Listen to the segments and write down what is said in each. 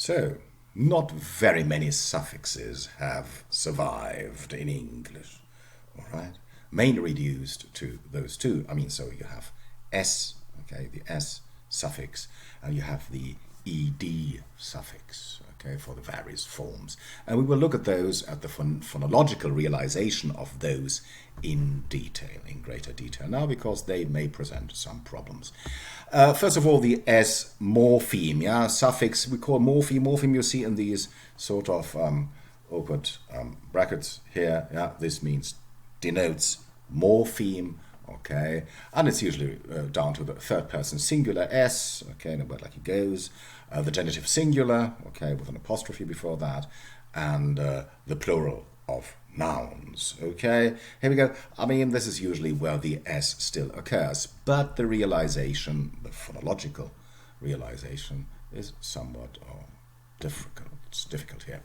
So, not very many suffixes have survived in English, all right? Mainly reduced to those two. I mean, so you have S, okay, the S suffix, and you have the ed suffix, okay, for the various forms. And we will look at those, at the phonological realization of those in detail, in greater detail now, because they may present some problems. First of all, the S morpheme, yeah, suffix we call morpheme. Morpheme you see in these sort of awkward brackets here, yeah, this means denotes morpheme, okay, and it's usually down to the third person singular S, okay, in a word like it goes, the genitive singular, okay, with an apostrophe before that, and the plural of nouns, okay. Here we go. I mean, this is usually where the S still occurs, but the realization, the phonological realization, is somewhat difficult. It's difficult here.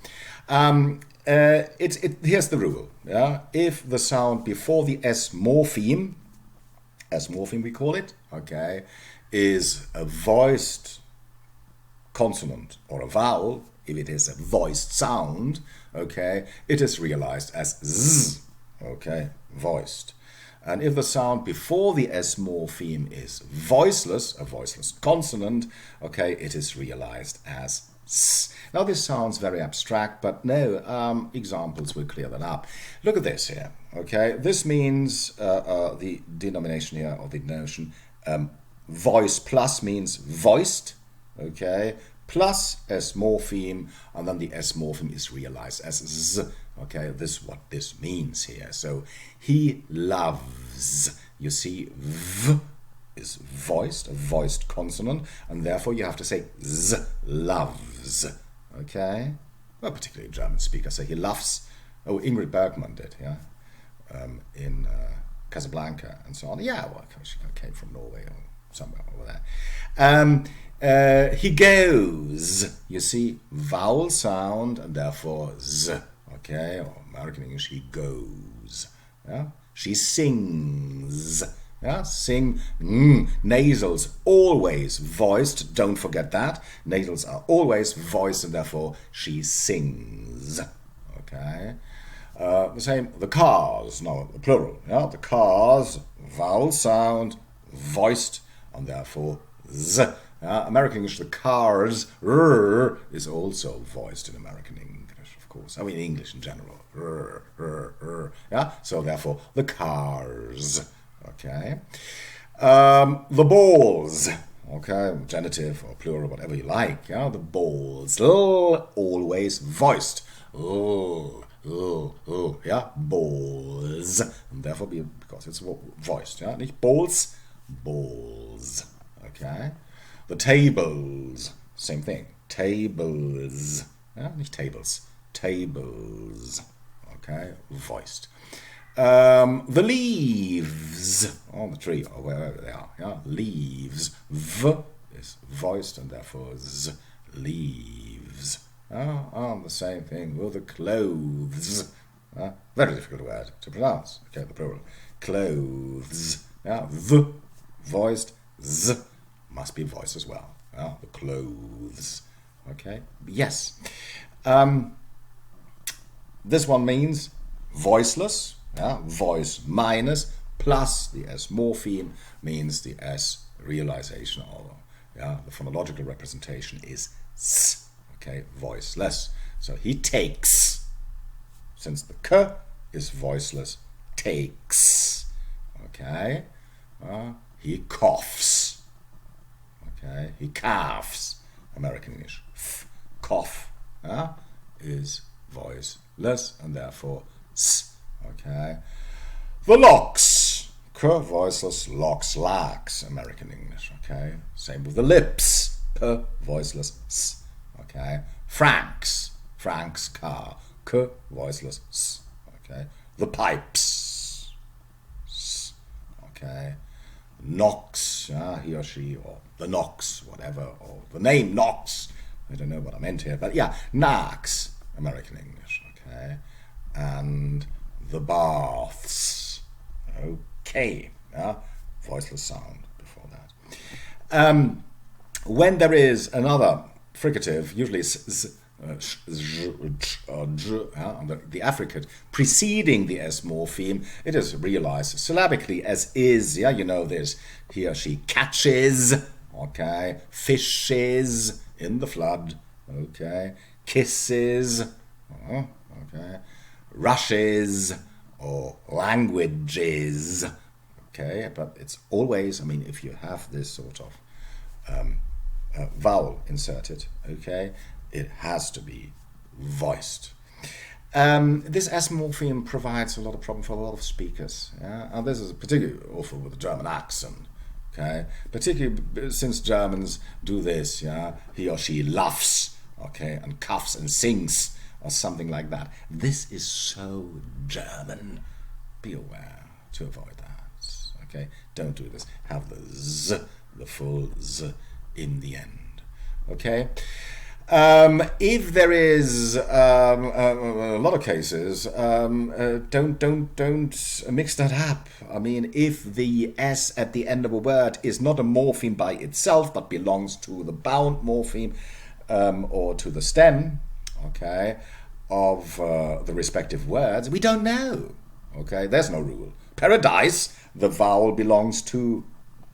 Here's the rule, yeah. If the sound before the S morpheme we call it, okay, is a voiced consonant or a vowel, if it is a voiced sound, okay, it is realized as Z, okay, voiced. And if the sound before the S morpheme is voiceless, a voiceless consonant, okay, it is realized as S. Now this sounds very abstract, but no, examples will clear that up. Look at this here, okay, this means the denomination here, or the notion, voice plus means voiced, okay, plus S morpheme, and then the S morpheme is realized as Z. Okay, this is what this means here. So he loves. You see, V is voiced, a voiced consonant, and therefore you have to say Z loves. Okay, well, particularly German speakers say he loves. Oh, Ingrid Bergman did, yeah, in Casablanca and so on. Yeah, well, she came from Norway or somewhere over there. He goes, you see, vowel sound, and therefore Z, okay, or American English, he goes, yeah, she sings, yeah, sing, nasals always voiced, don't forget that, nasals are always voiced, and therefore she sings, okay. The same, the cars, no, the plural, yeah, the cars, vowel sound, voiced, and therefore Z. American English, the cars, is also voiced in American English, of course. I mean, English in general. Yeah? So therefore, the cars. Okay. The balls. Okay, genitive or plural, whatever you like. Yeah? The balls. Always voiced. Yeah? Balls. And therefore, because it's voiced. Yeah? Nicht balls, balls. Okay. The tables, same thing, tables, yeah, nicht tables, tables, okay, voiced. The leaves on the tree, or wherever they are, yeah, leaves, V is voiced, and therefore Z, leaves. The same thing with the clothes, very difficult word to pronounce, okay, the plural, clothes, yeah, V, voiced, Z, must be voiced as well. The clothes. Okay. Yes. This one means voiceless. Voice minus plus the S morpheme means the S realization. Or the phonological representation is S. Okay. Voiceless. So he takes. Since the K is voiceless, takes. Okay. He coughs. Okay, he coughs. American English. Cough is voiceless and therefore S. Okay. The locks. K voiceless, locks, lax. American English. Okay. Same with the lips. P voiceless S. Okay. Franks. Frank's car. K voiceless S. Okay. The pipes. S. Okay. Knox, he or she, or the Knox, whatever, or the name Knox. I don't know what I meant here, but yeah, Knocks, American English, okay. And the baths, okay, voiceless sound before that. When there is another fricative, usually z, j, or j, on the affricate preceding the S morpheme, it is realized syllabically as is. Yeah, you know, there's he or she catches, okay, fishes in the flood, okay, kisses, okay, rushes, or languages, okay, but it's always, I mean, if you have this sort of vowel inserted, okay, it has to be voiced. This S morpheme provides a lot of problem for a lot of speakers, yeah? And this is particularly awful with the German accent, okay, particularly since Germans do this, yeah, he or she laughs, okay, and coughs and sings, or something like that. This is so German. Be aware to avoid that, okay? Don't do this. Have the Z, the full Z in the end, okay? If there is a lot of cases, don't mix that up. I mean, if the S at the end of a word is not a morpheme by itself, but belongs to the bound morpheme or to the stem, okay, of the respective words, we don't know. Okay, there's no rule. Paradise, the vowel belongs to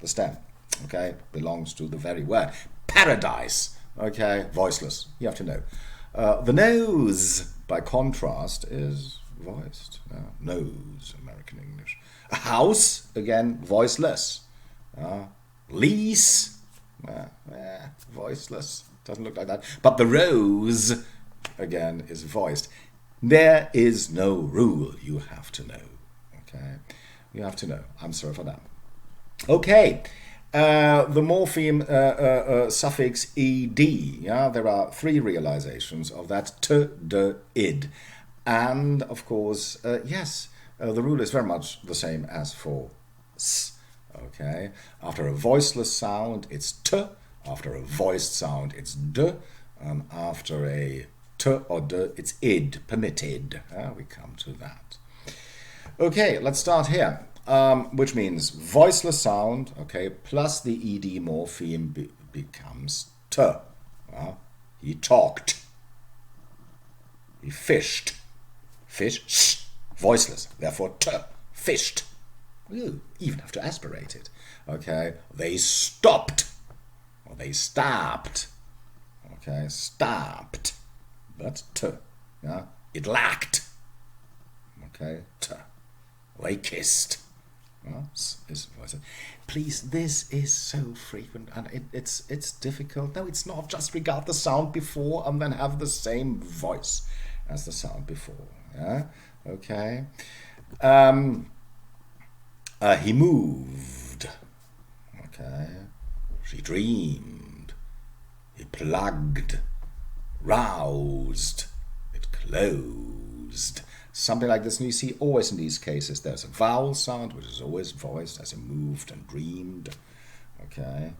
the stem. Okay, belongs to the very word. Paradise. Okay, voiceless. You have to know. The nose, by contrast, is voiced. Nose, American English. A house, again, voiceless. Lease, voiceless. Doesn't look like that. But the rose, again, is voiced. There is no rule. You have to know. Okay, you have to know. I'm sorry for that. Okay. The morpheme suffix ed, yeah, there are three realizations of that, t, d, id. And, of course, yes, the rule is very much the same as for s, okay? After a voiceless sound, it's t. After a voiced sound, it's d. And after a t or d, it's id, permitted. We come to that. Okay, let's start here. Which means voiceless sound, okay, plus the ed morpheme becomes t. He talked. He fished. Fish, sh, voiceless, therefore t, fished. You even have to aspirate it. Okay, they stopped. Or they stabbed. Okay, stabbed. That's t. Yeah? It lacked. Okay, t. They kissed. Please, this is so frequent and it's difficult. No, it's not. Just regard the sound before and then have the same voice as the sound before. Yeah, okay. He moved. Okay. She dreamed. He plugged. Roused. It closed. Something like this, and you see always in these cases there's a vowel sound which is always voiced as he moved and dreamed, okay,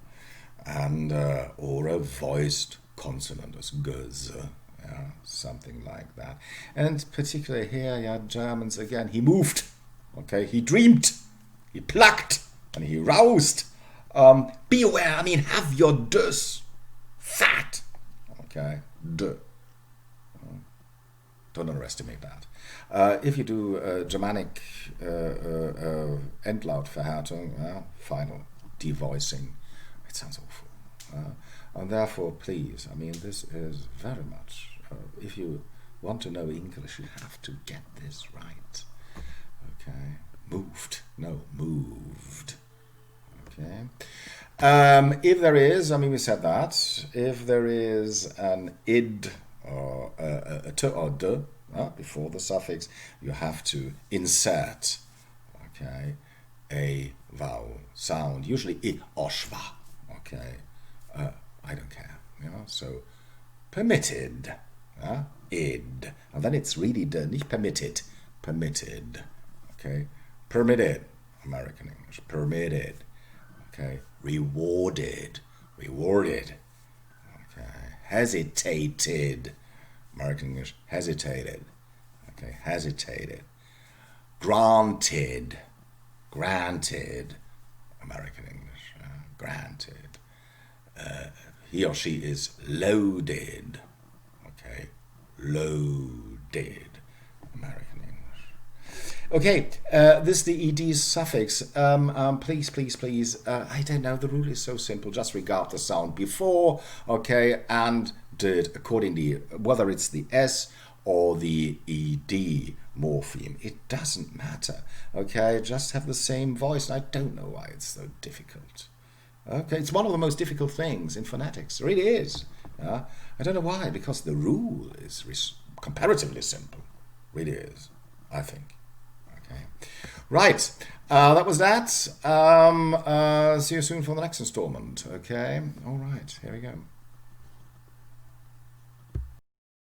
and or a voiced consonant as guz, yeah, something like that. And particularly here, yeah, Germans again, he moved, okay, he dreamed, he plucked, and he roused. Be aware, I mean, have your dus fat, okay, d. Don't underestimate that. If you do Germanic Endlautverhärtung, final devoicing, it sounds awful. And therefore, please, I mean, this is very much, if you want to know English, you have to get this right. Okay, moved, no, moved. Okay. If there is, I mean, we said that, if there is an id or a t or d before the suffix, you have to insert, okay, a vowel sound, usually I or schwa, okay, I don't care, you know, so permitted, id, and then it's really d, nicht permitted, permitted, okay, permitted, American English, permitted, okay, rewarded, rewarded, okay, hesitated, American English, hesitated, okay, hesitated, granted, granted, American English, granted, he or she is loaded. Okay, loaded. American English. Okay, this is the ed suffix. Please. I don't know. The rule is so simple. Just regard the sound before. Okay, and did accordingly, whether it's the s or the ed morpheme. It doesn't matter. Okay, just have the same voice. And I don't know why it's so difficult. Okay, it's one of the most difficult things in phonetics. It really is. I don't know why, because the rule is comparatively simple. Really is, I think. Okay, right. That was that. See you soon for the next installment. Okay, all right. Here we go.